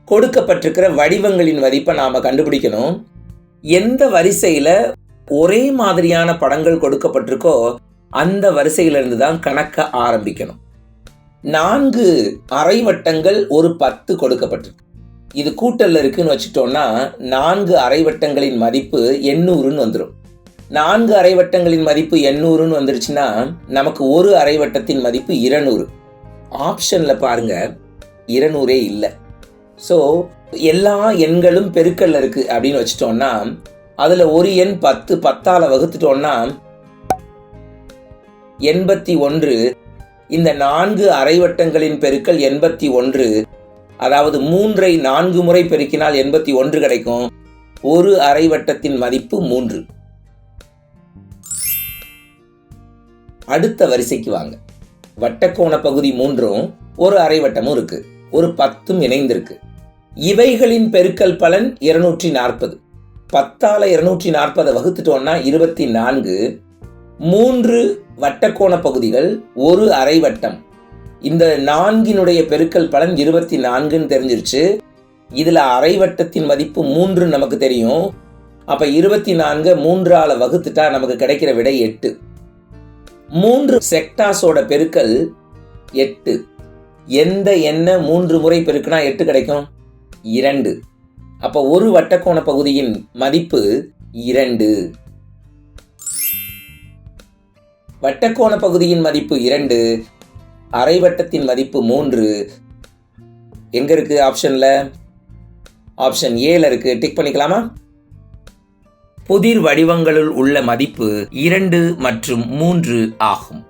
கொடுக்கப்பட்டிருக்கிற வடிவங்களின் மதிப்பை நாம் கண்டுபிடிக்கணும். எந்த வரிசையில் ஒரே மாதிரியான படங்கள் கொடுக்கப்பட்டிருக்கோ அந்த வரிசையிலிருந்து தான் கணக்க ஆரம்பிக்கணும். 4 அரை வட்டங்கள் ஒரு 10 கொடுக்கப்பட்டிருக்கு. இது கூட்டல்ல இருக்குன்னு வச்சுட்டோம்னா 4 அரை வட்டங்களின் மதிப்பு 800ன்னு வந்துடும். 4 அரை வட்டங்களின் மதிப்பு 800ன்னு வந்துருச்சுன்னா நமக்கு ஒரு அரை வட்டத்தின் மதிப்பு 200. ஆப்ஷனில் பாருங்க 200 இல்லை. ஸோ எல்லா எண்களும் பெருக்கல்ல இருக்கு அப்படின்னு வச்சுட்டோம்னா அதில் ஒரு எண் 10, 10ஆல் வகுத்துட்டோம்னா 81. இந்த 4 அரை வட்டங்களின் பெருக்கல் 81. அதாவது 3ஐ 4 முறை பெருக்கினால் 81 கிடைக்கும். ஒரு அரை வட்டத்தின் மதிப்பு 3. அடுத்த வரிசைக்கு வாங்க. வட்டக்கோண பகுதி 3ம் ஒரு அரை வட்டமும் இருக்கு, ஒரு 10ம் இணைந்திருக்கு. இவைகளின் பெருக்கல் பலன் 240. 10ஆல் 240 வகுத்துட்டோம்னா 24. 3 வட்டக்கோண பகுதிகள் ஒரு அரை வட்டம். இந்த 4னுடைய பெருக்கல் பலன் 24ன்னு தெரிஞ்சிருச்சு. இதுல அரை வட்டத்தின் மதிப்பு 3 நமக்கு தெரியும். அப்ப 24 3ஆல் வகுத்துட்டா நமக்கு கிடைக்கிற விடை 8. 3 செக்டாஸோட பெருக்கல் 8. எந்த எண்ணை 3 முறை பெருக்கினா 8 கிடைக்கும்? 2. அப்ப ஒரு வட்டக்கோண பகுதியின் மதிப்பு 2. வட்டக்கோண பகுதியின் மதிப்பு 2, அரை வட்டத்தின் மதிப்பு 3. எங்க இருக்கு ஆப்ஷன்ல? ஆப்ஷன் ஏல இருக்கு. டிக் பண்ணிக்கலாமா? புதிர் வடிவங்களுள் உள்ள மதிப்பு 2 மற்றும் 3 ஆகும்.